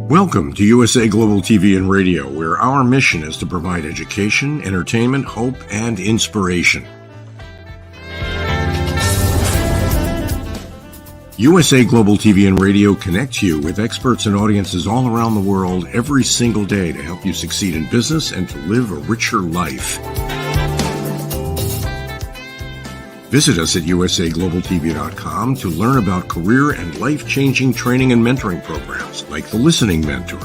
Welcome to USA Global TV and Radio, where our mission is to provide education, entertainment, hope, and inspiration. USA Global TV and Radio connects you with experts and audiences all around the world every single day to help you succeed in business and to live a richer life. Visit us at usaglobaltv.com to learn about career and life-changing training and mentoring programs like the Listening Mentor.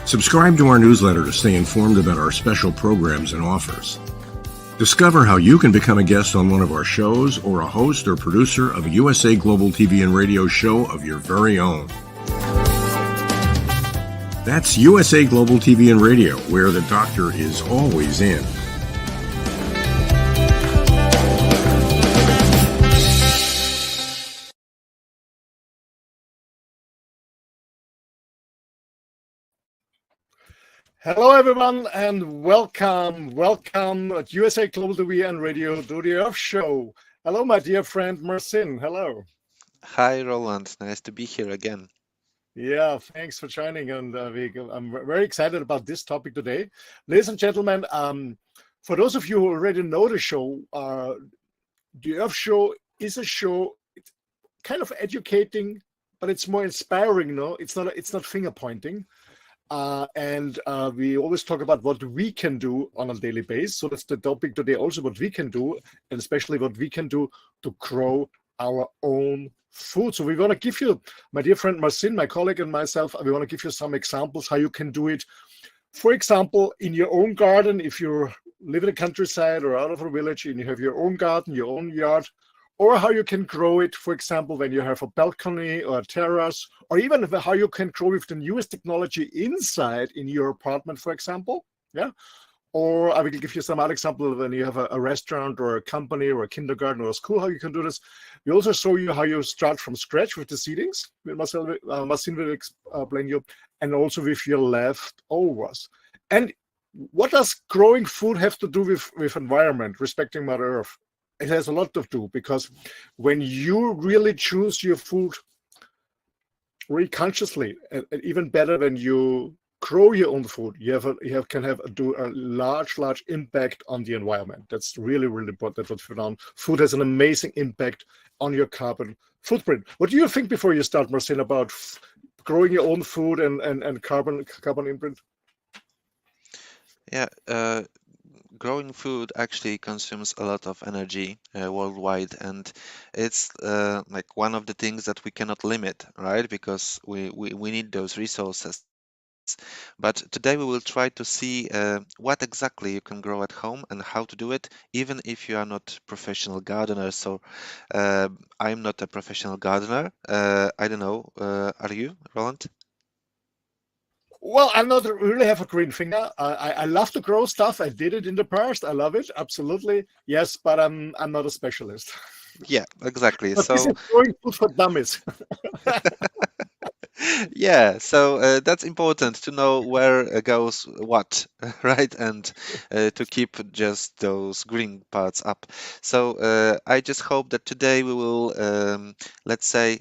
Subscribe to our newsletter to stay informed about our special programs and offers. Discover how you can become a guest on one of our shows or a host or producer of a USA Global TV and Radio show of your very own. That's USA Global TV and Radio, where the doctor is always in. Hello, everyone, and welcome at USA Global TV and Radio Do the Earth Show. Hello, my dear friend MARCIN. Hello. Hi, Roland. Nice to be here again. Yeah, thanks for joining, and I'm very excited about this topic today. Ladies and gentlemen, for those of you who already know the show, the Earth Show is a show, it's kind of educating, but it's more inspiring. No, it's not finger pointing. And we always talk about what we can do on a daily basis. So that's the topic today, also what we can do, and especially what we can do to grow our own food. So we want to give you, my dear friend MARCIN, my colleague, and myself, we want to give you some examples how you can do it. For example, in your own garden, if you live in the countryside or out of a village and you have your own garden, your own yard, or how you can grow it, for example, when you have a balcony or a terrace, or even how you can grow with the newest technology inside in your apartment, for example. Yeah. Or I will give you some other example when you have a restaurant or a company or a kindergarten or a school, how you can do this. We also show you how you start from scratch with the seedings. MARCIN will explain you, and also with your leftovers. And what does growing food have to do with environment, respecting Mother Earth? It has a lot to do, because when you really choose your food very consciously, and even better when you grow your own food, you can do a large impact on the environment. That's really important. That's what we found. Food has an amazing impact on your carbon footprint. What do you think before you start, MARCIN, about growing your own food and carbon imprint? Yeah, growing food actually consumes a lot of energy worldwide, and it's like one of the things that we cannot limit, right? Because we need those resources. But today we will try to see what exactly you can grow at home and how to do it, even if you are not professional gardeners. So I'm not a professional gardener. I don't know. Are you, Roland? Well, I'm not really have a green finger. I love to grow stuff. I did it in the past. I love it, absolutely. Yes, but I'm not a specialist. Yeah, exactly. But So this is growing food for dummies. yeah, so that's important to know where goes what, right? And to keep just those green parts up. So I just hope that today we will, let's say,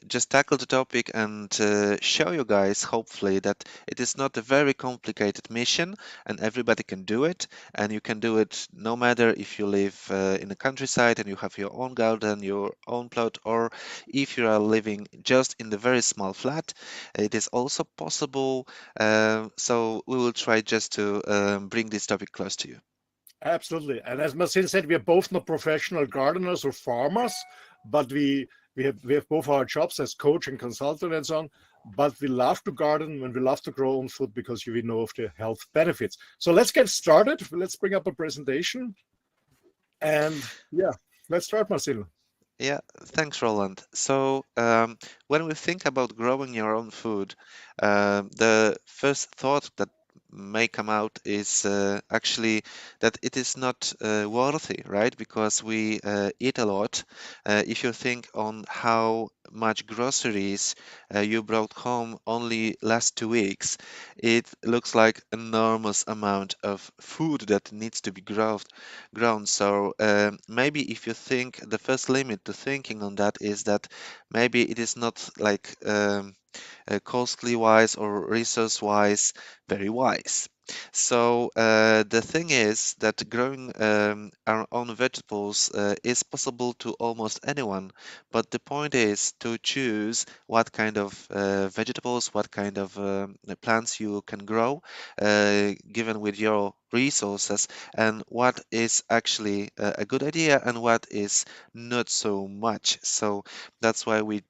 just tackle the topic and show you guys, hopefully, that it is not a very complicated mission and everybody can do it. And you can do it no matter if you live in the countryside and you have your own garden, your own plot, or if you are living just in the very small flat. It is also possible. So we will try just to bring this topic close to you. Absolutely. And as MARCIN said, we are both not professional gardeners or farmers, but we have both our jobs as coach and consultant and so on. But we love to garden and we love to grow own food because we know of the health benefits. So let's get started. Let's bring up a presentation. And yeah, let's start, MARCIN. Yeah, thanks, Roland. So when we think about growing your own food, the first thought that may come out is actually that it is not worthy, right? Because we eat a lot. If you think on how much groceries you brought home only last 2 weeks, it looks like enormous amount of food that needs to be grown. So maybe if you think the first limit to thinking on that is that maybe it is not like costly wise or resource wise very wise. So the thing is that growing our own vegetables is possible to almost anyone, but the point is to choose what kind of vegetables, what kind of plants you can grow, given with your resources, and what is actually a good idea and what is not so much. So that's why we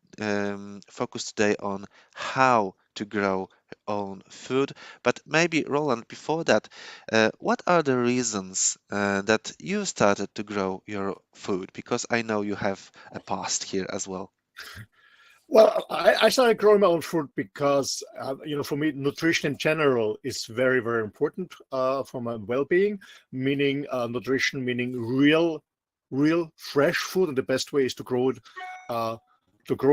focus today on how to grow own food. But maybe, Roland, before that, what are the reasons that you started to grow your food? Because I know you have a past here as well. Well, I started growing my own food because, for me, nutrition in general is very, very important for my well-being. Meaning nutrition, meaning real fresh food, and the best way is to grow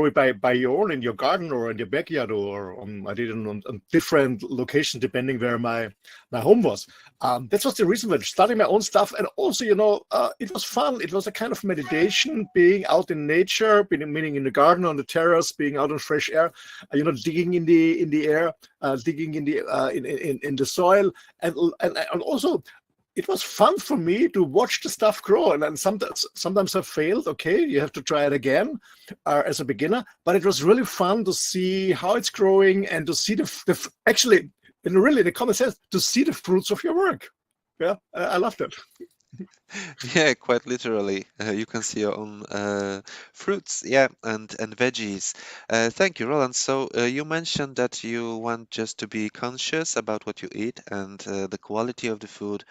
it by your own in your garden or in your backyard, or I did it on different locations depending where my home was. That was the reason for starting my own stuff, and also it was fun. It was a kind of meditation, being out in nature, meaning in the garden, on the terrace, being out in fresh air, digging in the air, digging in the soil, and also it was fun for me to watch the stuff grow. And then sometimes I failed. Okay, you have to try it again as a beginner. But it was really fun to see how it's growing and to see actually, in the common sense, to see the fruits of your work. Yeah, I loved it. Yeah, quite literally. You can see your own fruits, yeah, and veggies. Thank you, Roland. So you mentioned that you want just to be conscious about what you eat, and the quality of the food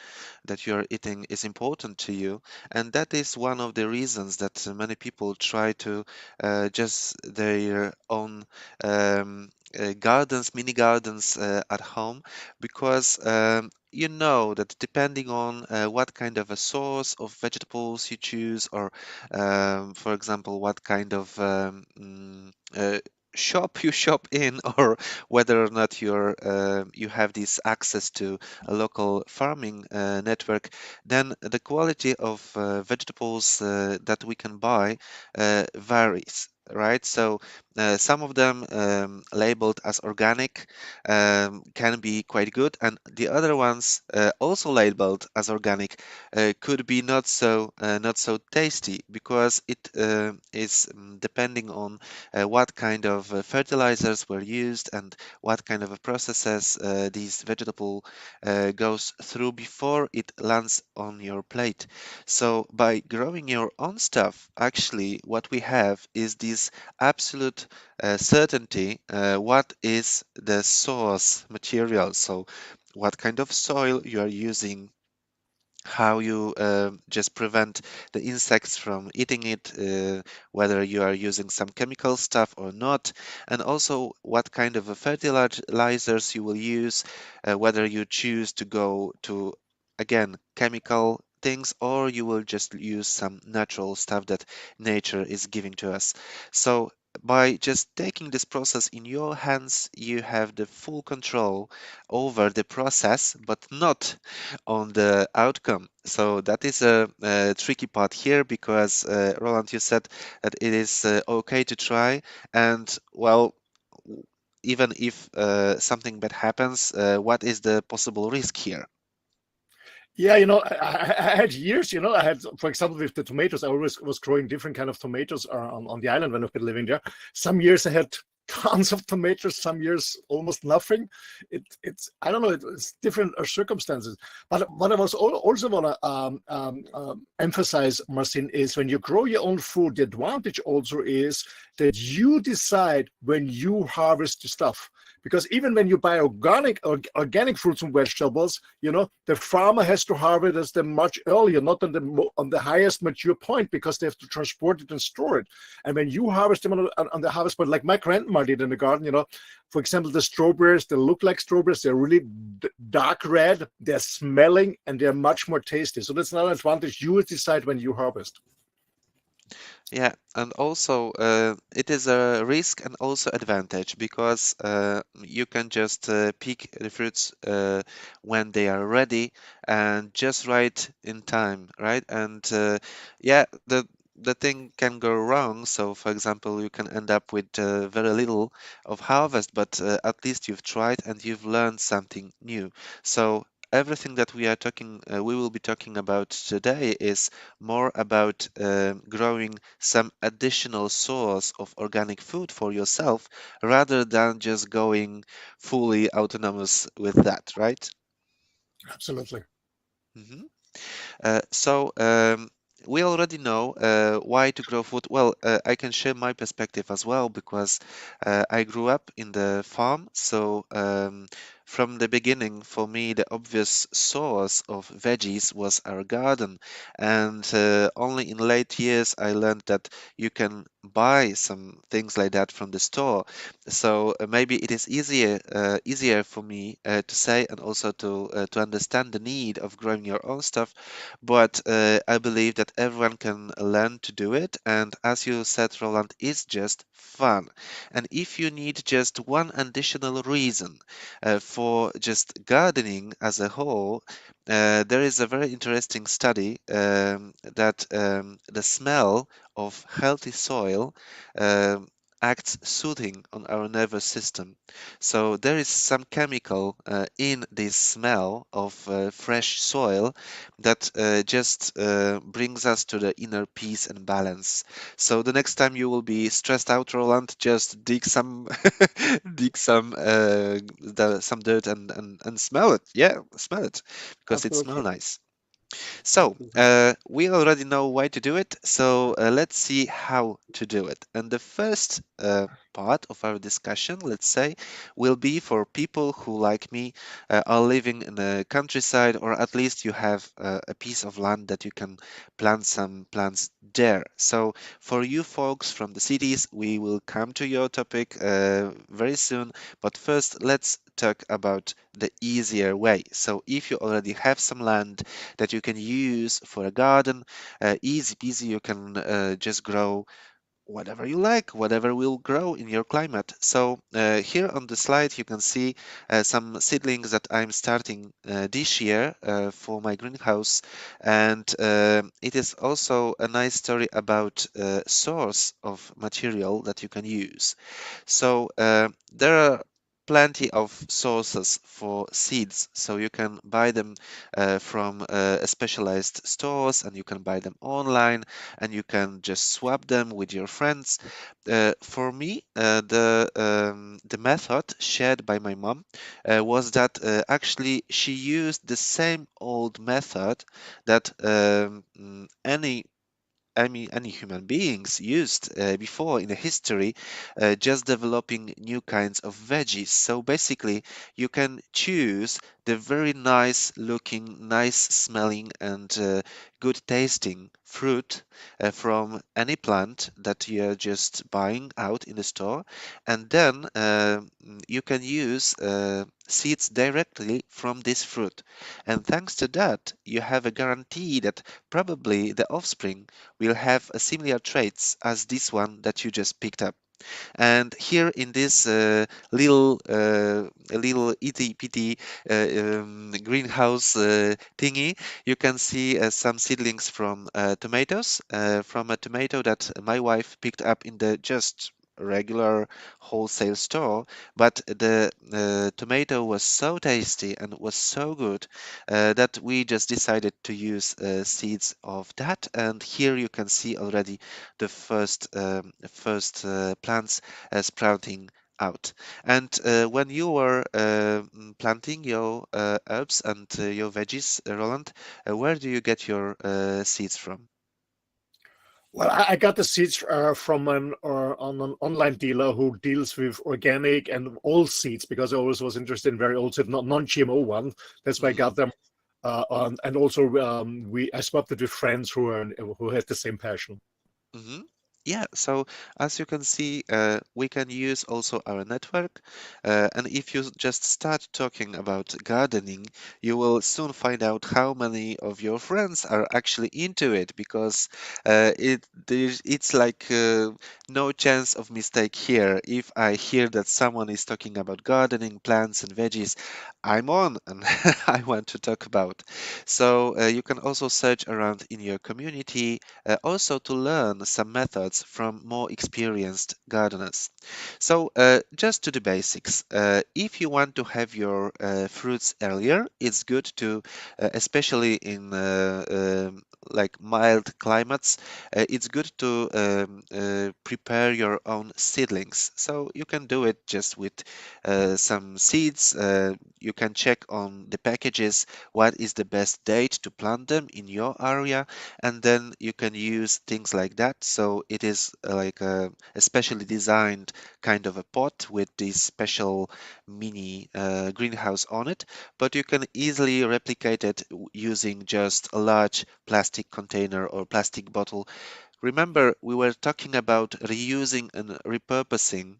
that you are eating is important to you. And that is one of the reasons that many people try to just their own gardens, mini gardens at home, because you know that depending on what kind of a source of vegetables you choose, or for example, what kind of shop you shop in, or whether or not you have this access to a local farming network, then the quality of vegetables that we can buy varies. Right, so some of them labeled as organic can be quite good, and the other ones also labeled as organic could be not so tasty, because it is depending on what kind of fertilizers were used and what kind of a processes this vegetable goes through before it lands on your plate. So by growing your own stuff, actually what we have is this absolute certainty what is the source material. So what kind of soil you are using, how you just prevent the insects from eating it, whether you are using some chemical stuff or not, and also what kind of a fertilizers you will use, whether you choose to go to, again, chemical things, or you will just use some natural stuff that nature is giving to us. So by just taking this process in your hands, you have the full control over the process, but not on the outcome. So that is a tricky part here, because Roland, you said that it is okay to try, and well, even if something bad happens, what is the possible risk here? Yeah, I had years, I had, for example, with the tomatoes, I always was growing different kind of tomatoes on the island when I've been living there. Some years I had tons of tomatoes, some years almost nothing. I don't know, it's different circumstances. But what I was also want to emphasize, Marcin, is when you grow your own food, the advantage also is that you decide when you harvest the stuff. Because even when you buy organic fruits and vegetables, the farmer has to harvest them much earlier, not on the highest mature point, because they have to transport it and store it. And when you harvest them on the harvest point, like my grandma did in the garden, for example, the strawberries, they look like strawberries. They're really dark red. They're smelling and they're much more tasty. So that's another advantage. You decide when you harvest. Yeah, and also it is a risk and also advantage because you can just pick the fruits when they are ready and just right in time, right? And yeah, the thing can go wrong. So, for example, you can end up with very little of harvest, but at least you've tried and you've learned something new. So everything that we will be talking about today is more about growing some additional source of organic food for yourself rather than just going fully autonomous with that, right? Absolutely. Mhm. So we already know why to grow food. Well, I can share my perspective as well because I grew up in the farm. So from the beginning, for me, the obvious source of veggies was our garden. And only in late years, I learned that you can buy some things like that from the store. So maybe it is easier for me to say and also to understand the need of growing your own stuff, but I believe that everyone can learn to do it. And as you said, Roland, it's just fun. And if you need just one additional reason for just gardening as a whole, there is a very interesting study that the smell of healthy soil acts soothing on our nervous system. So there is some chemical in this smell of fresh soil that just brings us to the inner peace and balance. So the next time you will be stressed out, Roland, just dig some some dirt and smell it. Yeah, smell it because it smells Absolutely. nice. So, Absolutely. we already know why to do it, so let's see how to do it. And the first part of our discussion, let's say, will be for people who, like me, are living in the countryside, or at least you have a piece of land that you can plant some plants there. So, for you folks from the cities, we will come to your topic very soon, but first, let's talk about the easier way. So, if you already have some land, that you can use for a garden. Easy peasy, you can just grow whatever you like, whatever will grow in your climate. So here on the slide, you can see some seedlings that I'm starting this year for my greenhouse. And it is also a nice story about source of material that you can use. So there are plenty of sources for seeds. So you can buy them from specialized stores, and you can buy them online, and you can just swap them with your friends. For me, the method shared by my mom was that actually she used the same old method that any human beings used before in the history, just developing new kinds of veggies. So basically, you can choose the very nice looking, nice smelling, and good tasting fruit from any plant that you're just buying out in the store, and then you can use seeds directly from this fruit. And thanks to that, you have a guarantee that probably the offspring will have a similar traits as this one that you just picked up. And here in this little itty bitty greenhouse thingy, you can see some seedlings from tomatoes, from a tomato that my wife picked up in the just regular wholesale store, but the tomato was so tasty and was so good that we just decided to use seeds of that. And here you can see already the first plants sprouting out. And when you were planting your herbs and your veggies, Roland, where do you get your seeds from? Well, I got the seeds from an on an online dealer who deals with organic and all seeds, because I always was interested in very old seed, not non-GMO one. That's why I got them. And also I swapped it with friends who had the same passion. Mhm. Yeah, so as you can see, we can use also our network. And if you just start talking about gardening, you will soon find out how many of your friends are actually into it, because it's like no chance of mistake here. If I hear that someone is talking about gardening, plants and veggies, I'm on and I want to talk about. So you can also search around in your community, also to learn some methods from more experienced gardeners. So just to the basics, if you want to have your fruits earlier, it's good to, especially in like mild climates, it's good to prepare your own seedlings. So you can do it just with some seeds. You can check on the packages what is the best date to plant them in your area, and then you can use things like that. So it is like a specially designed kind of a pot with this special mini greenhouse on it, but you can easily replicate it using just a large plastic container or plastic bottle. Remember, we were talking about reusing and repurposing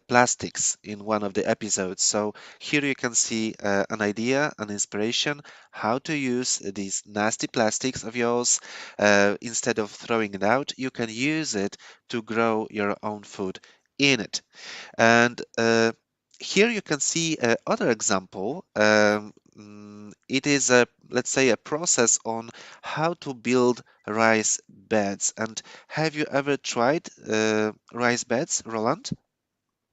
plastics in one of the episodes. So here you can see an idea, an inspiration, how to use these nasty plastics of yours. Instead of throwing it out, you can use it to grow your own food in it. And here you can see other example. It is a, let's say, a process on how to build rice beds. And have you ever tried rice beds, Roland?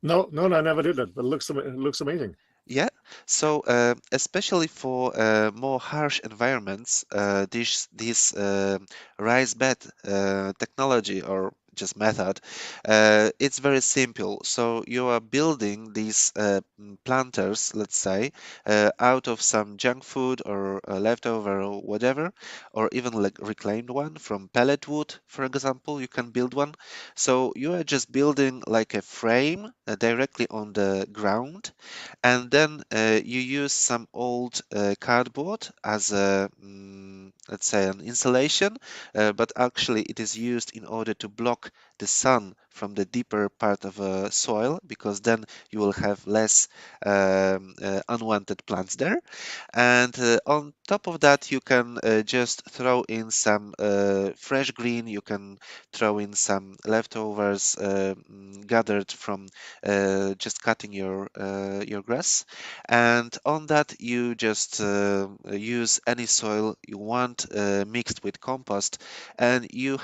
No, I never did that, but it looks amazing. Yeah, so especially for more harsh environments, this rice bed technology or just method, it's very simple. So you are building these planters, let's say, out of some junk food or leftover or whatever, or even like reclaimed one from pellet wood, for example, you can build one. So you are just building like a frame directly on the ground, and then you use some old cardboard as a, let's say, an insulation, but actually it is used in order to block the sun from the deeper part of soil, because then you will have less unwanted plants there. And on top of that, you can just throw in some fresh green. You can throw in some leftovers gathered from just cutting your grass. And on that, you just use any soil you want mixed with compost, and you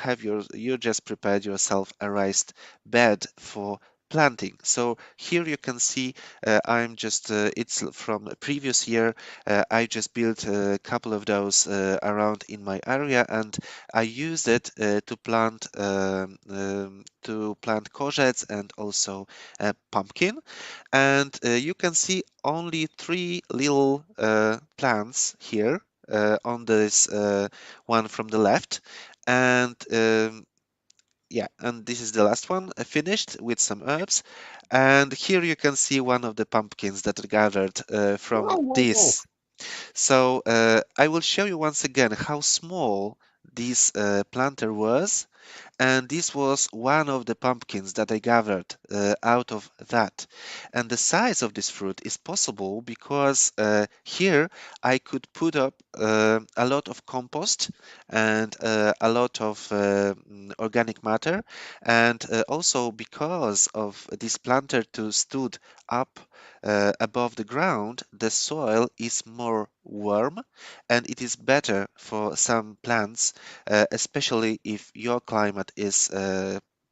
just prepared yourself a raised bed for planting. So here you can see I'm just it's from a previous year. I just built a couple of those around in my area, and I used it to plant courgettes and also pumpkin. And you can see only three little plants here on this one from the left. And yeah, and this is the last one finished with some herbs. And here you can see one of the pumpkins that are gathered from Whoa. this. So I will show you once again how small this planter was, and this was one of the pumpkins that I gathered out of that. And the size of this fruit is possible because here I could put up a lot of compost and a lot of organic matter. And also because of this planter to stood up above the ground, the soil is more warm, and it is better for some plants, especially if your climate is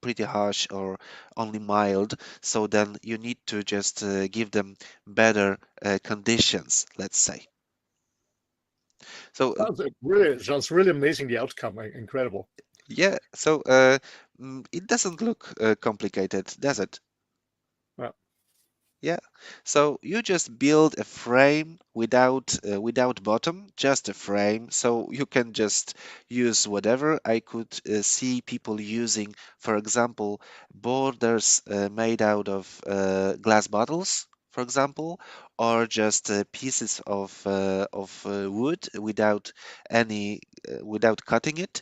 pretty harsh or only mild. So then you need to just give them better conditions, let's say. So Sounds really amazing. The outcome, incredible. yeah, so it doesn't look complicated, does it? Yeah. Yeah. So you just build a frame without bottom, just a frame. So you can just use whatever. I could see people using, for example, borders made out of glass bottles, for example, or just pieces of wood without cutting it,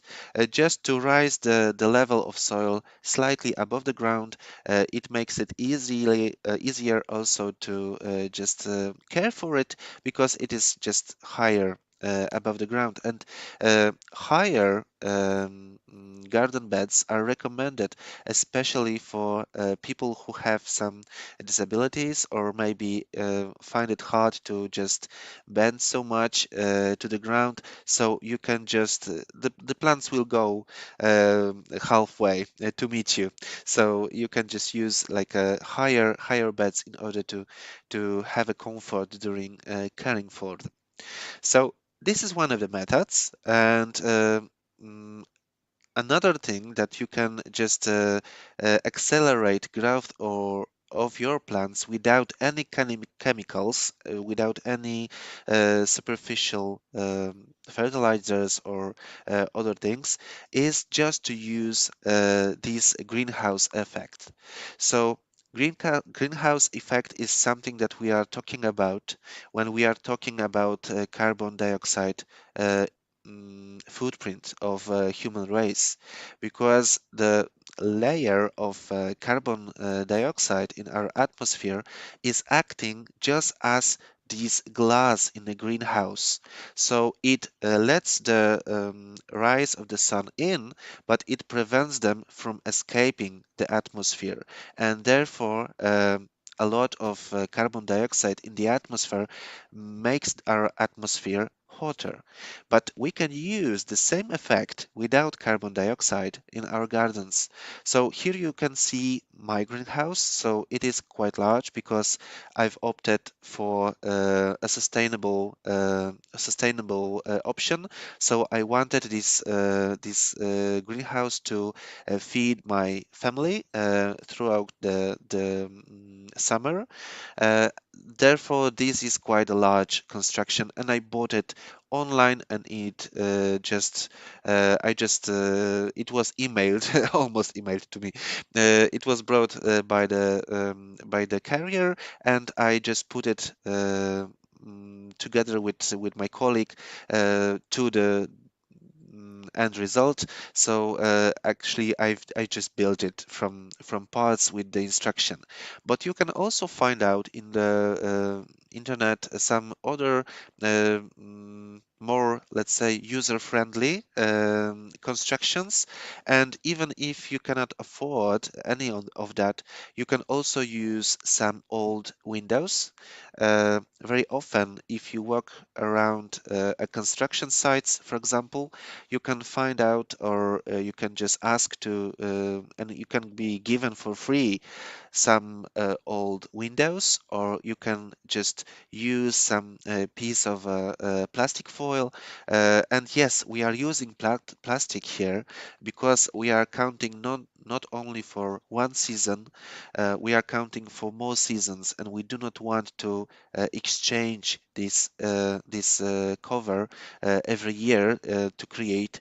just to rise the level of soil slightly above the ground. It makes it easier also to just care for it because it is just higher above the ground, and higher garden beds are recommended especially for people who have some disabilities or maybe find it hard to just bend so much to the ground. So you can just the plants will go halfway to meet you, so you can just use like a higher beds in order to have a comfort during caring for them. So this is one of the methods, and mm, another thing that you can just accelerate growth or of your plants without any chemicals, without any superficial fertilizers or other things, is just to use this greenhouse effect. So greenhouse effect is something that we are talking about when we are talking about carbon dioxide uh, footprint of human race, because the layer of carbon dioxide in our atmosphere is acting just as this glass in a greenhouse. So it lets the rays of the sun in, but it prevents them from escaping the atmosphere, and therefore a lot of carbon dioxide in the atmosphere makes our atmosphere hotter. But we can use the same effect without carbon dioxide in our gardens. So here you can see my greenhouse. So it is quite large because I've opted for a sustainable option. So I wanted this greenhouse to feed my family throughout the summer. uh, Therefore, this is quite a large construction, and I bought it online, and it was emailed, almost emailed to me. It was brought by the carrier, and I just put it together with my colleague to the end result. So actually, I just built it from parts with the instruction. But you can also find out in the internet some other more, let's say, user-friendly constructions. And even if you cannot afford any of that, you can also use some old windows. Very often, if you walk around a construction sites, for example, you can find out, or you can just ask to, and you can be given for free some old windows, or you can just use some piece of plastic foil. And yes, we are using plastic here because we are counting not only for one season, we are counting for more seasons, and we do not want to exchange this cover every year to create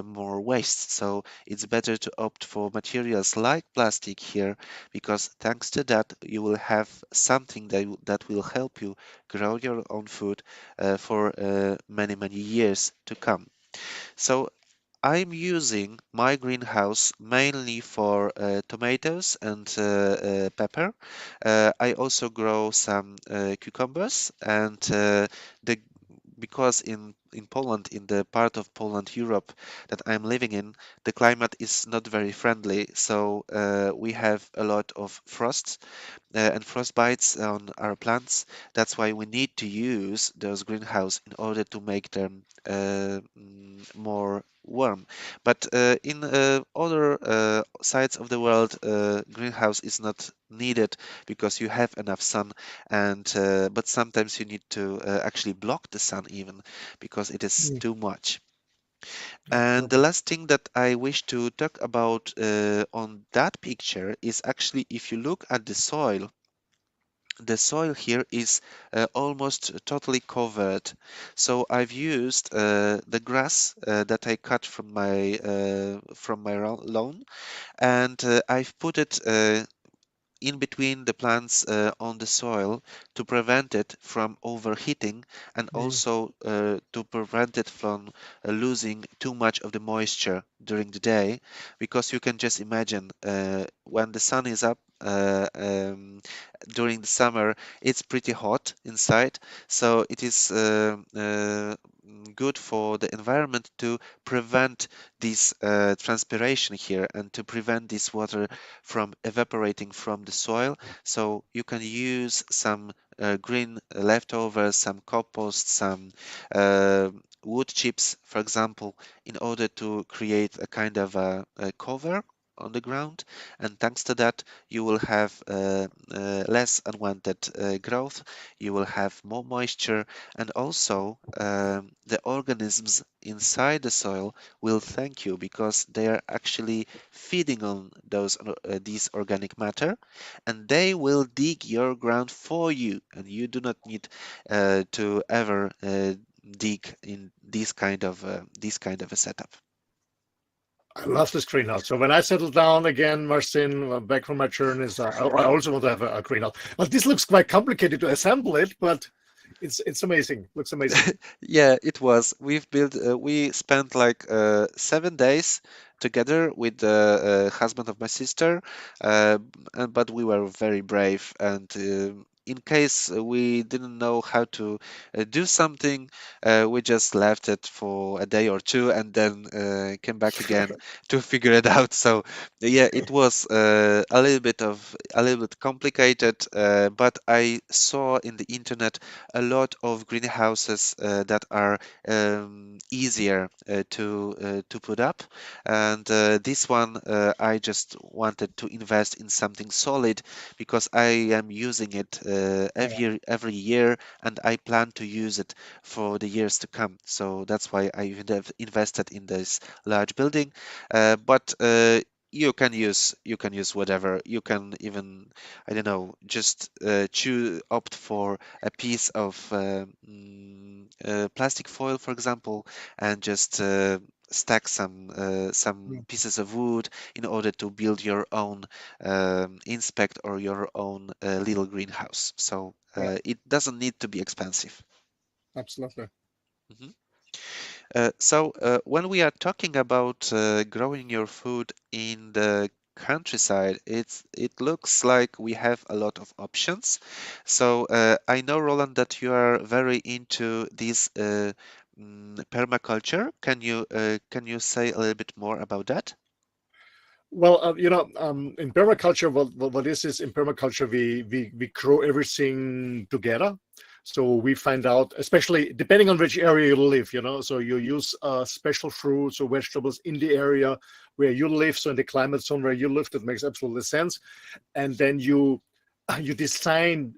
more waste. So it's better to opt for materials like plastic here, because thanks to that you will have something that will help you grow your own food for many years to come. So I'm using my greenhouse mainly for tomatoes and pepper. I also grow some cucumbers, and the because in Poland, in the part of Poland, Europe, that I'm living in, the climate is not very friendly. So we have a lot of frost and frostbites on our plants. That's why we need to use those greenhouse in order to make them more warm. But in other sides of the world, greenhouse is not needed because you have enough sun, and but sometimes you need to actually block the sun even because it is Mm, too much. yeah, And the perfect. last thing that I wish to talk about on that picture is actually, if you look at the soil, the soil here is almost totally covered. So I've used the grass that I cut from my lawn, and I've put it in between the plants on the soil to prevent it from overheating and Mm. also to prevent it from losing too much of the moisture during the day, because you can just imagine when the sun is up during the summer, it's pretty hot inside, so it is good for the environment to prevent this transpiration here and to prevent this water from evaporating from the soil. So you can use some green leftovers, some compost, some uh, wood chips, for example, in order to create a kind of a cover on the ground. And thanks to that, you will have less unwanted growth, you will have more moisture, and also the organisms inside the soil will thank you because they are actually feeding on these organic matter, and they will dig your ground for you, and you do not need to ever dig in this kind of a setup. I love this greenhouse. So when I settle down again, Marcin, back from my journeys, I also want to have a greenhouse. But this looks quite complicated to assemble it, but it's amazing. Looks amazing. Yeah, it was. We spent like 7 days together with the husband of my sister, but we were very brave. And in case we didn't know how to do something, we just left it for a day or two and then came back again to figure it out. So yeah, it was a little bit complicated, but I saw in the internet a lot of greenhouses that are easier to put up, and this one I just wanted to invest in something solid because I am using it every year, and I plan to use it for the years to come. So that's why I have invested in this large building. But you can use whatever. You can even, I don't know, just choose opt for a piece of plastic foil, for example, and just stack some Mm. pieces of wood in order to build your own inspect or your own little greenhouse. So Yeah, it doesn't need to be expensive. absolutely. Mhm. When we are talking about growing your food in the countryside, it looks like we have a lot of options. So I know, Roland, that you are very into this permaculture. Can you say a little bit more about that? Well, in permaculture, what is in permaculture, we grow everything together. So we find out, especially depending on which area you live, so you use special fruits or vegetables in the area where you live. So in the climate zone where you live, that makes absolutely sense. And then you design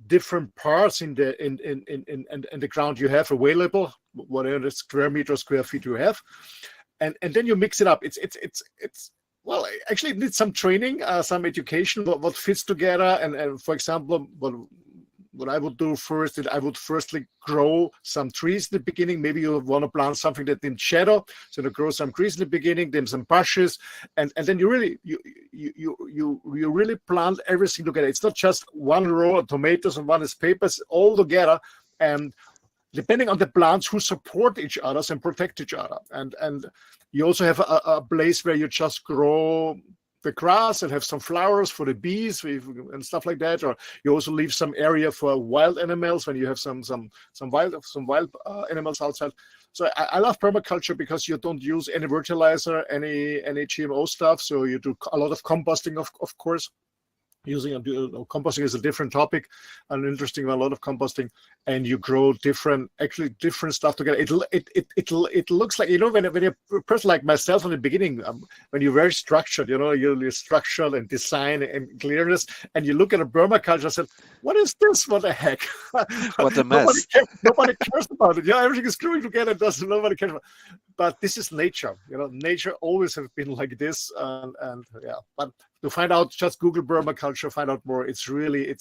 different parts in the ground you have available, whatever square meter, square feet you have, and then you mix it up. It's well, actually, it needs some training, some education, what fits together. And for example, what I would do first is I would firstly grow some trees in the beginning. Maybe you want to plant something that in shadow, so to grow some trees in the beginning, then some bushes, and then you really plant everything together. It's not just one row of tomatoes and one is peppers, all together. And depending on the plants who support each other and protect each other. And you also have a place where you just grow the grass and have some flowers for the bees and stuff like that. Or you also leave some area for wild animals when you have some wild animals outside. So I love permaculture because you don't use any fertilizer, any GMO stuff. So you do a lot of composting, of course. Composting is a different topic, an interesting one, a lot of composting, and you grow different stuff together. It looks like, when a person like myself in the beginning, when you're very structured, you're structured and design and clearness, and you look at a permaculture and said, what is this? What the heck? What a nobody mess! cares, nobody cares about it. Everything is growing together. Doesn't Nobody cares about it. But this is nature. Nature always have been like this, and yeah. But to find out, just Google permaculture, find out more. It's really a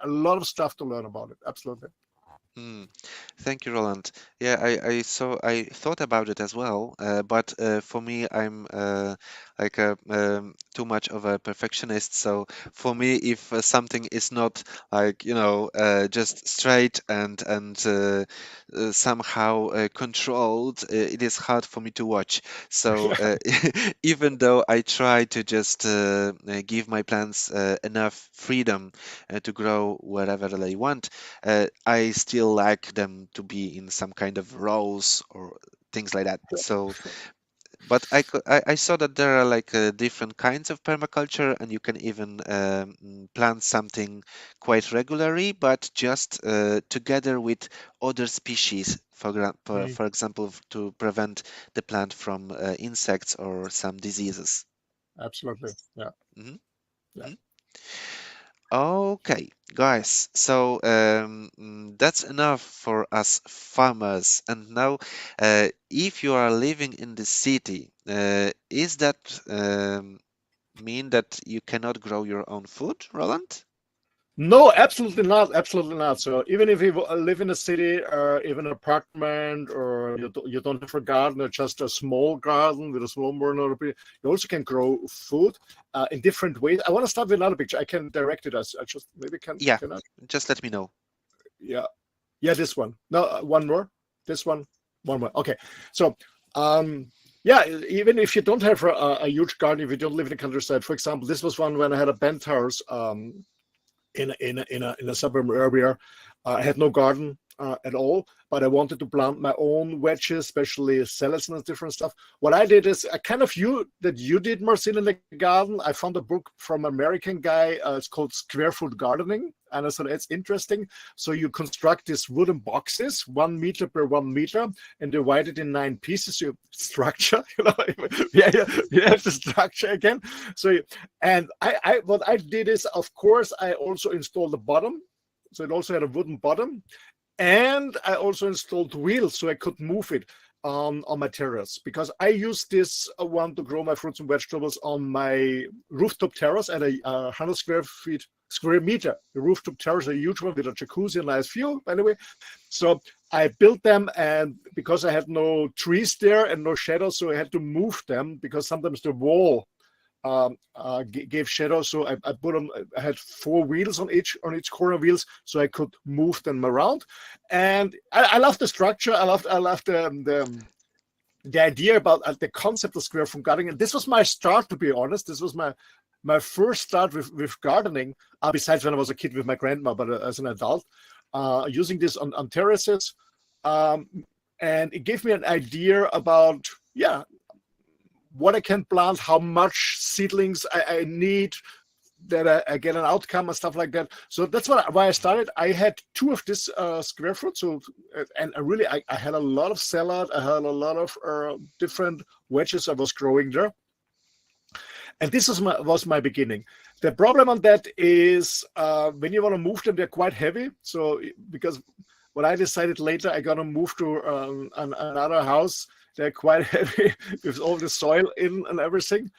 lot of stuff to learn about it. Absolutely. Thank you, Roland. Yeah, I thought about it as well, but for me, I'm like too much of a perfectionist. So for me, if something is not like just straight and somehow controlled, it is hard for me to watch. So even though I try to just give my plants enough freedom to grow wherever they want, I still like them to be in some kind of rows or things like that. So, but I saw that there are like different kinds of permaculture, and you can even plant something quite regularly, but just together with other species. For example, to prevent the plant from insects or some diseases. Absolutely. Yeah. Mhm. Yeah. Mhm. Okay, guys, so that's enough for us farmers. And now, if you are living in the city, is that mean that you cannot grow your own food, Roland? No, absolutely not. Absolutely not. So even if you live in a city or even an apartment, or you don't have a garden or just a small garden with a small border, you also can grow food in different ways. I want to start with another picture. I can direct it. I just maybe Yeah, can I? just let me know. Yeah. Yeah, this one. No, one more. This one. One more. Okay. So, yeah, even if you don't have a huge garden, if you don't live in the countryside, for example, this was one when I had a penthouse. In a suburban area. I had no garden at all, but I wanted to plant my own wedges, especially salads and different stuff. What I did is a kind of you did, Marcin, in the garden. I found a book from an American guy. It's called Square Foot Gardening. And I thought it's interesting. So you construct these wooden boxes, 1 meter per 1 meter, and divide it in 9 pieces. You structure, yeah, you have the structure again. So, and what I did is, of course, I also installed the bottom. So it also had a wooden bottom. And I also installed wheels so I could move it on my terrace, because I use this one to grow my fruits and vegetables on my rooftop terrace at a 100 square meter. The rooftop terrace, a huge one with a jacuzzi and nice view, by the way. So I built them, and because I had no trees there and no shadows, so I had to move them, because sometimes the wall gave shadow. So I put them. I had 4 wheels on each corner wheels, so I could move them around. And I love the structure. I love the idea about the concept of square from gardening. And this was my start, to be honest. This was my first start with gardening. Besides when I was a kid with my grandma, but as an adult, using this on terraces, and it gave me an idea about what I can plant, how much seedlings I need, that I get an outcome and stuff like that. So that's why I started. I had 2 of this square fruit. So, and I had a lot of salad. I had a lot of different wedges I was growing there. And this was my beginning. The problem on that is when you want to move them, they're quite heavy. So because what I decided later, I got to move to another house. They're quite heavy with all the soil in and everything.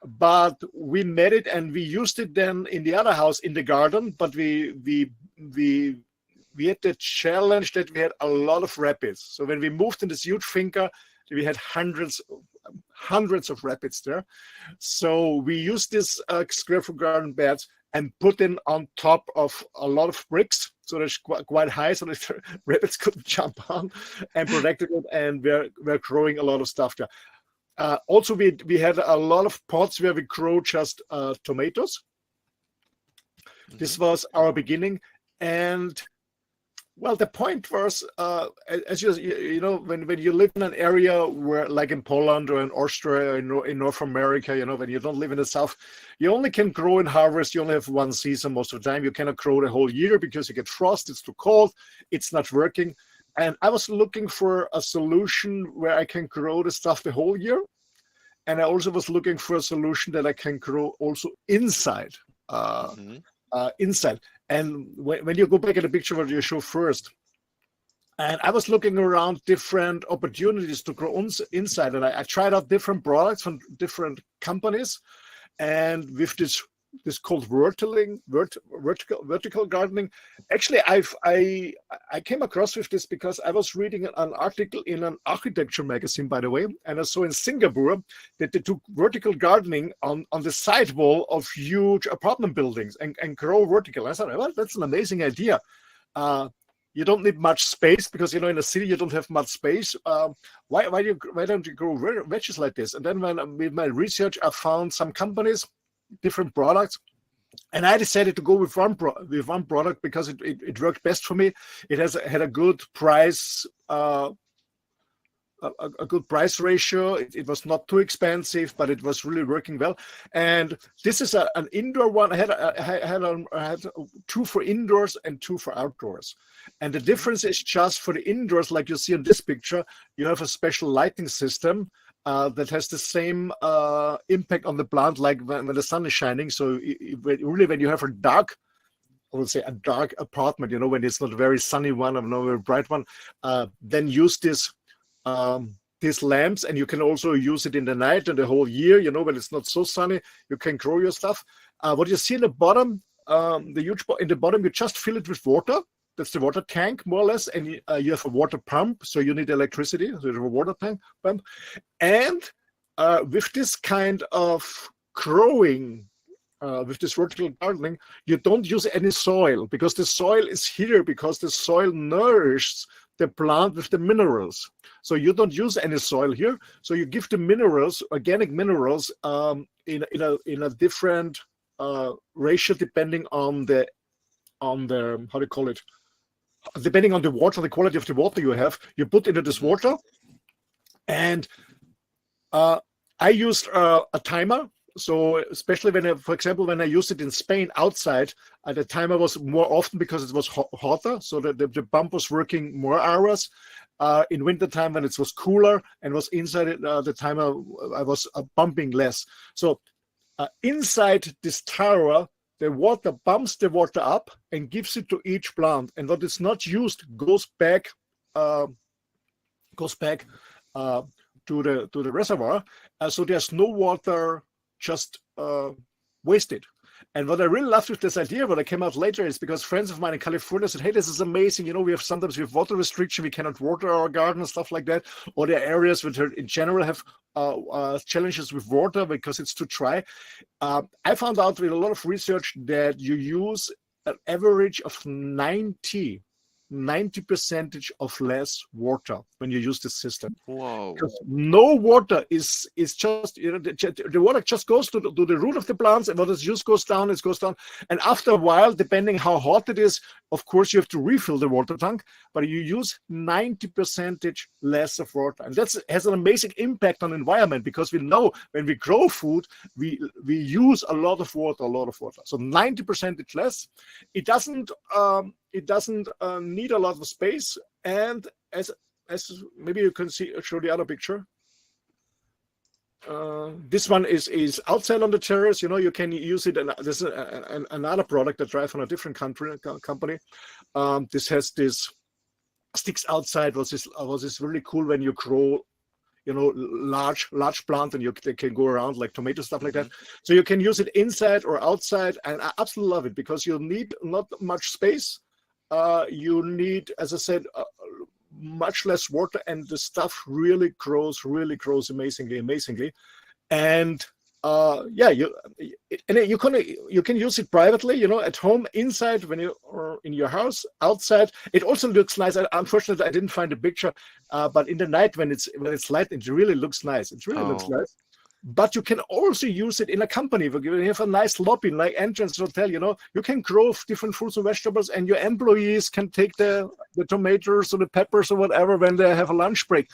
But we made it, and we used it then in the other house in the garden. But we had the challenge that we had a lot of rabbits. So when we moved in this huge finca, we had hundreds of rabbits there. So we used this square foot garden beds and put them on top of a lot of bricks, so that's quite high, so that rabbits couldn't jump on, and protected it, and we're growing a lot of stuff there. Also, we had a lot of pots where we grow just tomatoes. Mm-hmm. This was our beginning, and well, the point was, as you know, when you live in an area where, like in Poland or in Austria or in North America, when you don't live in the South, you only can grow and harvest. You only have one season most of the time. You cannot grow the whole year because you get frost. It's too cold. It's not working. And I was looking for a solution where I can grow the stuff the whole year. And I also was looking for a solution that I can grow also inside. Inside. And when you go back at the picture what you show first, and I was looking around different opportunities to grow inside, and I tried out different products from different companies. and with this called vertical gardening. Actually, I came across with this because I was reading an article in an architecture magazine, by the way, and I saw in Singapore that they took vertical gardening on the sidewall of huge apartment buildings and grow vertical. I thought, well, that's an amazing idea. You don't need much space because, you know, in a city you don't have much space. Why don't you grow veggies like this? And then when with my research, I found some companies, different products, and I decided to go with one product because it worked best for me. It had a good price. A good price ratio. It was not too expensive, but it was really working well. And this is an indoor one. I had 2 for indoors and 2 for outdoors. And the difference is just for the indoors, like you see in this picture, you have a special lighting system that has the same impact on the plant like when the sun is shining. So really, when you have a dark, I would say a dark apartment, you know, when it's not a very sunny one or not a very bright one, then use these lamps, and you can also use it in the night and the whole year, you know, when it's not so sunny, you can grow your stuff. What you see in the bottom, in the bottom, you just fill it with water. That's the water tank, more or less, and you have a water pump, so you need electricity, so you have a water tank pump. And with this kind of growing, with this vertical gardening, you don't use any soil, because the soil is here, because the soil nourishes the plant with the minerals. So you don't use any soil here. So you give the minerals, organic minerals, in a different ratio depending on the how do you call it? Depending on the water, the quality of the water you have, you put into this water. And I used a timer. So especially for example, when I used it in Spain outside, the timer was more often because it was hotter. So the pump was working more hours. In wintertime, when it was cooler and was inside the timer, I was pumping less. So inside this tower, the water pumps the water up and gives it to each plant. And what is not used goes back to the reservoir. So there's no water just wasted. And what I really loved with this idea, what I came out later, is because friends of mine in California said, hey, this is amazing. You know, sometimes we have water restriction. We cannot water our garden and stuff like that. Or there are areas which in general have challenges with water because it's too dry. I found out with a lot of research that you use an average of 90% of less water when you use this system. Whoa. Because no water is just, you know, the water just goes to the root of the plants, and what is used goes down, it goes down. And after a while, depending how hot it is, of course, you have to refill the water tank, but you use 90% less of water. And that has an amazing impact on the environment, because we know when we grow food, we use a lot of water. So 90% less. It doesn't need a lot of space, and as maybe you can show the other picture. This one is outside on the terrace. You know, you can use it. And this is another product that drives on a different company. This has this sticks outside. Was this really cool when you grow, you know, large plant, and they can go around like tomato stuff like that. So you can use it inside or outside, and I absolutely love it because you need not much space. You need, as I said, much less water, and the stuff really grows amazingly. And you can use it privately, you know, at home, inside, or in your house, outside. It also looks nice. Unfortunately, I didn't find a picture, but in the night when it's light, it really looks nice. It really looks nice. But you can also use it in a company. When you have a nice lobby, like entrance hotel, you know, you can grow different fruits and vegetables, and your employees can take the tomatoes or the peppers or whatever when they have a lunch break.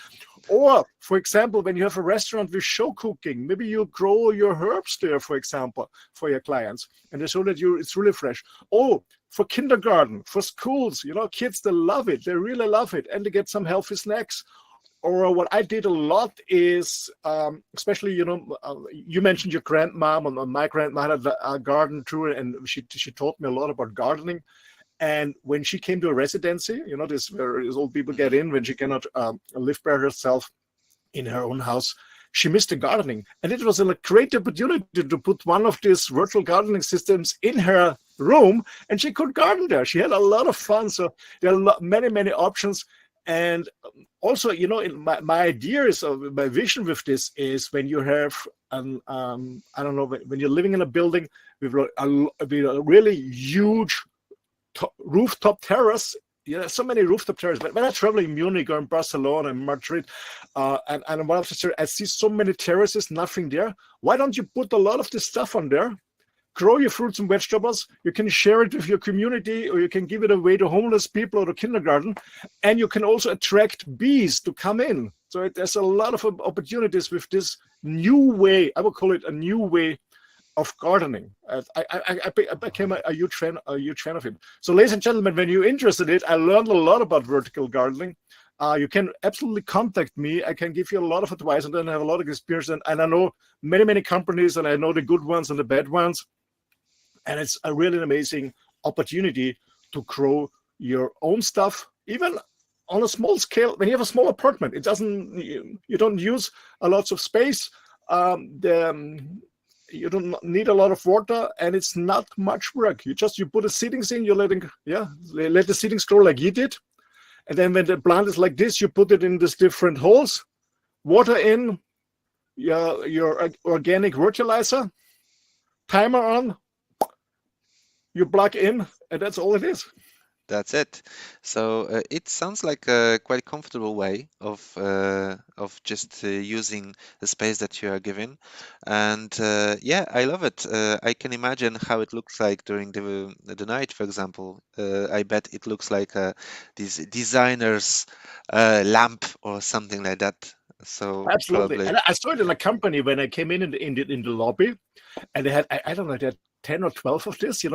Or, for example, when you have a restaurant with show cooking, maybe you grow your herbs there, for example, for your clients, and they show that it's really fresh. Oh, for kindergarten, for schools, you know, kids, they love it. They really love it, and they get some healthy snacks. Or what I did a lot is, especially, you know, you mentioned your grandmom, and my grandma had a garden too, and she taught me a lot about gardening. And when she came to a residency, you know, this where old people get in when she cannot live by herself in her own house, she missed the gardening. And it was a great opportunity to put one of these virtual gardening systems in her room, and she could garden there. She had a lot of fun. So there are many, many options. And also, in my idea is, my vision with this is, when you have I don't know, when you're living in a building with a really huge rooftop terrace. So many rooftop terraces. When I travel in Munich or in Barcelona and Madrid, and one of the, I see so many terraces, nothing there. Why don't you put a lot of this stuff on there? Grow your fruits and vegetables. You can share it with your community, or you can give it away to homeless people or to kindergarten. And you can also attract bees to come in. So there's a lot of opportunities with this new way. I would call it a new way of gardening. I became a huge fan of it. So, ladies and gentlemen, when you're interested in it, I learned a lot about vertical gardening. You can absolutely contact me. I can give you a lot of advice, and then I have a lot of experience. And I know many, many companies, and I know the good ones and the bad ones. And it's a really amazing opportunity to grow your own stuff, even on a small scale. When you have a small apartment, you don't use a lot of space. You don't need a lot of water, and it's not much work. You put the seedings in, let the seedings grow like you did. And then when the plant is like this, you put it in these different holes, water in, your organic fertilizer, timer on, you plug in, and that's all it is. That's it. So it sounds like a quite comfortable way of just using the space that you are given, and yeah, I love it. I can imagine how it looks like during the night, for example. I bet it looks like this designer's lamp or something like that. So Absolutely. probably, And I saw it in a company when I came in the lobby, and they had, I don't know, they had 10 or 12 of this,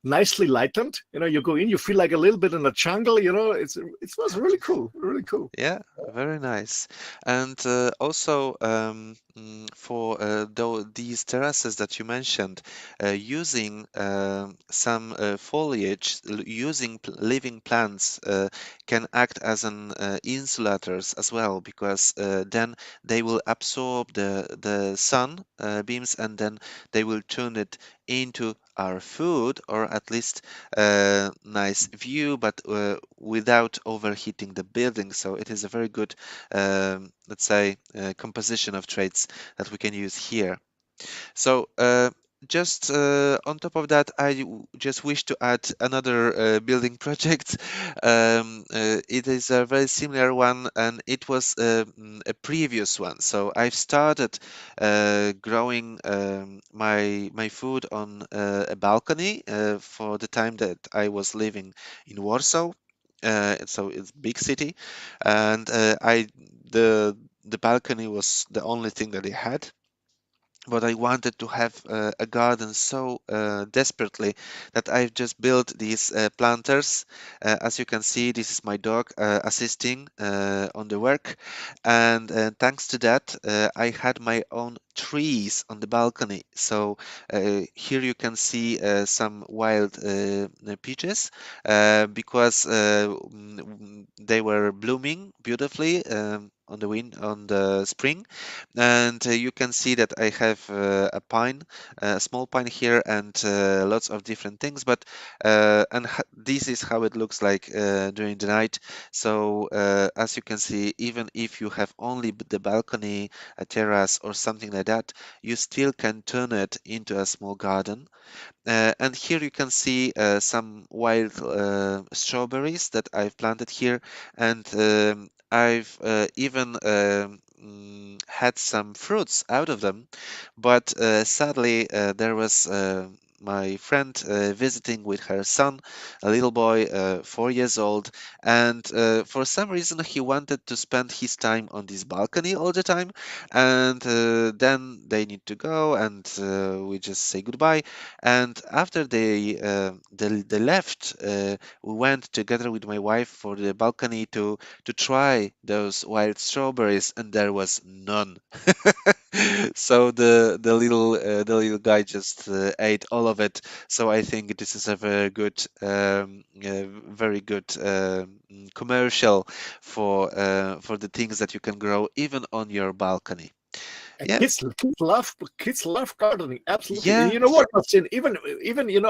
nicely lightened. You go in, you feel like a little bit in a jungle. It was really cool, really cool. yeah, very nice. And also for these terraces that you mentioned, using some foliage, using living plants can act as an insulators as well, because then they will absorb the sun beams, and then they will turn it into our food, or at least a nice view, but without overheating the building. So it is a very good, let's say, composition of traits that we can use here. So just on top of that, just wish to add another building project. It is a very similar one, and it was a previous one. So I've started growing my food on a balcony for the time that I was living in Warsaw. So it's big city, and the balcony was the only thing that I had, but I wanted to have a garden so desperately that I've just built these planters. As you can see, this is my dog assisting on the work, and thanks to that, I had my own trees on the balcony. So here you can see some wild peaches because they were blooming beautifully on the spring, and you can see that I have a pine, a small pine here, and lots of different things. But this is how it looks like during the night. So as you can see, even if you have only the balcony, a terrace, or something like that, you still can turn it into a small garden. And here you can see some wild strawberries that I've planted here, and I've even had some fruits out of them, but sadly there was my friend visiting with her son, a little boy, 4 years old, and for some reason he wanted to spend his time on this balcony all the time, and then they need to go, and we just say goodbye. And after they left, we went together with my wife for the balcony to try those wild strawberries, and there was none. So the little guy just ate all of it. So I think this is a very good commercial for the things that you can grow even on your balcony. Yeah. Kids love gardening. Absolutely. Yeah. You know what, Marcin? Even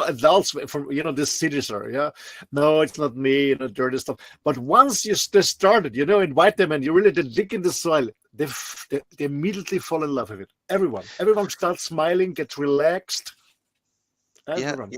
adults from this cities are, yeah. No, it's not me, dirty stuff. But once they started, invite them and you really dig in the soil, they immediately fall in love with it. Everyone starts smiling, gets relaxed. Yeah. Everyone.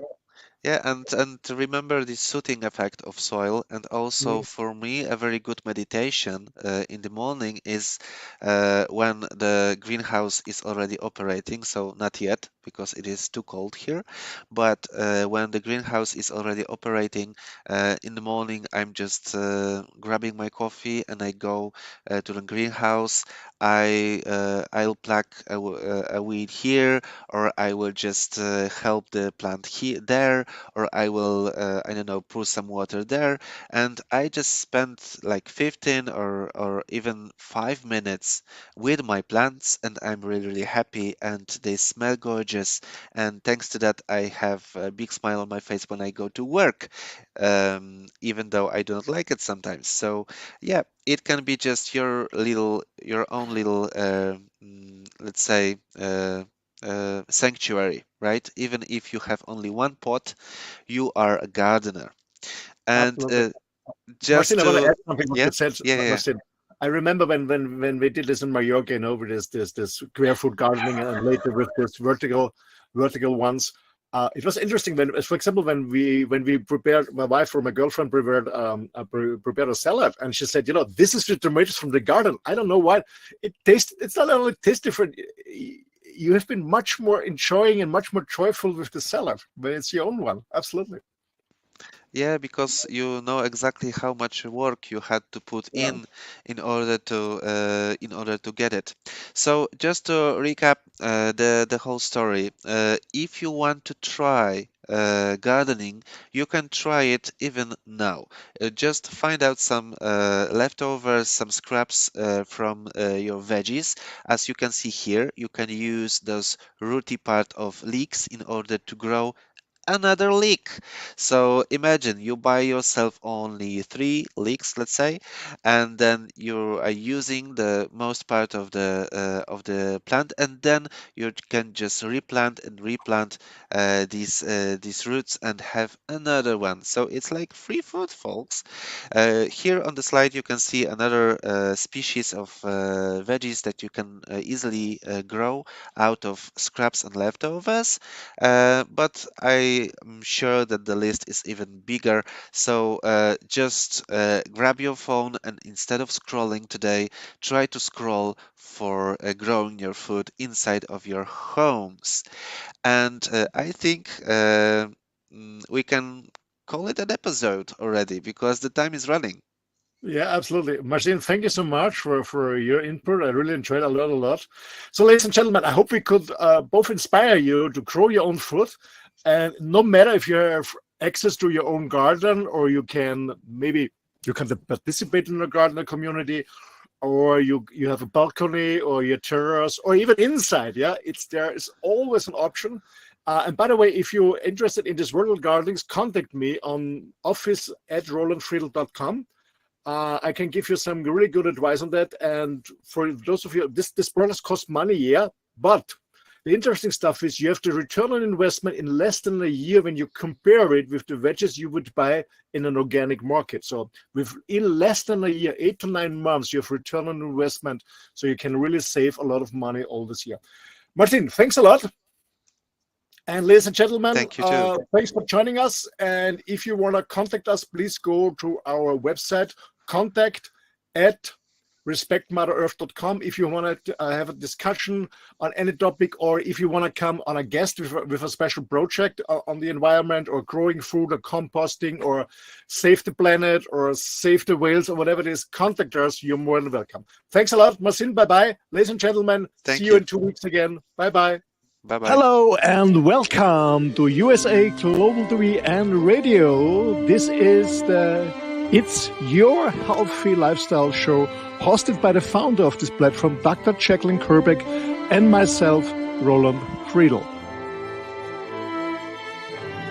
Yeah, and to remember the soothing effect of soil, and also for me, a very good meditation in the morning is when the greenhouse is already operating. So not yet, because it is too cold here, but when the greenhouse is already operating in the morning, I'm just grabbing my coffee and I go to the greenhouse. I'll pluck a weed here, or I will just help the plant here there, or I will, I don't know, pour some water there. And I just spent like 15 or even 5 minutes with my plants, and I'm really, really happy, and they smell gorgeous. And thanks to that, I have a big smile on my face when I go to work, even though I don't like it sometimes. So, yeah, it can be just your own little, let's say, sanctuary, right? Even if you have only one pot, you are a gardener. And Absolutely. just Marcin, I want to to, add something what yeah, you said, yeah, yeah, Marcin. I remember when we did this in Mallorca, over this square foot gardening, and later with this vertical ones. It was interesting when, for example, when we prepared, my wife or my girlfriend prepared a salad, and she said, this is the tomatoes from the garden. I don't know why it tastes. It's not only taste different. You have been much more enjoying and much more joyful with the salad, but it's your own one. Absolutely. yeah, because you know exactly how much work you had to put Yeah. in order to get it. So just to recap the whole story, if you want to try gardening, you can try it even now. Just find out some leftovers, some scraps from your veggies. As you can see here, you can use those rooty part of leeks in order to grow another leek. So imagine you buy yourself only 3 leeks, let's say, and then you are using the most part of the plant, and then you can just replant these roots and have another one. So it's like free food, folks. Here on the slide, you can see another species of veggies that you can easily grow out of scraps and leftovers. But I am sure that the list is even bigger. So just grab your phone, and instead of scrolling today, try to scroll for growing your food inside of your homes. And I think we can call it an episode already because the time is running. Yeah, absolutely. Marcin, thank you so much for your input. I really enjoyed a lot. So, ladies and gentlemen, I hope we could both inspire you to grow your own food. And no matter if you have access to your own garden, or you can participate in a gardener community, or you have a balcony or your terrace, or even inside, yeah, there is always an option. And by the way, if you're interested in this vertical gardenings, contact me on office@rolandfriedl.com. I can give you some really good advice on that. And for those of you, this products cost money, yeah, but the interesting stuff is you have the return on investment in less than a year when you compare it with the veggies you would buy in an organic market. So within less than a year, 8 to 9 months, you have return on investment. So you can really save a lot of money all this year. Martin, thanks a lot. And ladies and gentlemen, Thank you too. thanks for joining us. And if you want to contact us, please go to our website, contact@respectmother-earth.com. If you want to have a discussion on any topic, or if you want to come on a guest with a special project on the environment, or growing food, or composting, or save the planet, or save the whales, or whatever it is, contact us. You're more than welcome. Thanks a lot, Marcin. Bye-bye. Ladies and gentlemen, see you in 2 weeks again. Bye-bye. Bye-bye. Hello and welcome to USA Global TV and Radio. This is It's Your Healthy Lifestyle show, hosted by the founder of this platform, Dr. Jacqueline Kerbeck, and myself, Roland Friedl.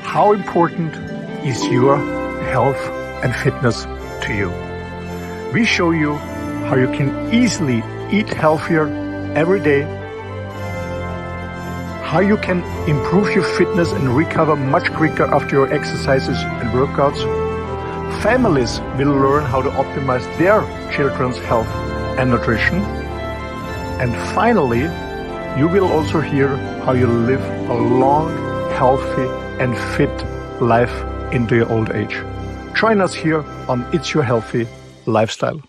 How important is your health and fitness to you? We show you how you can easily eat healthier every day how you can improve your fitness and recover much quicker after your exercises and workouts. Families will learn how to optimize their children's health and nutrition. And finally, you will also hear how you live a long, healthy and fit life into your old age. Join us here on It's Your Healthy Lifestyle.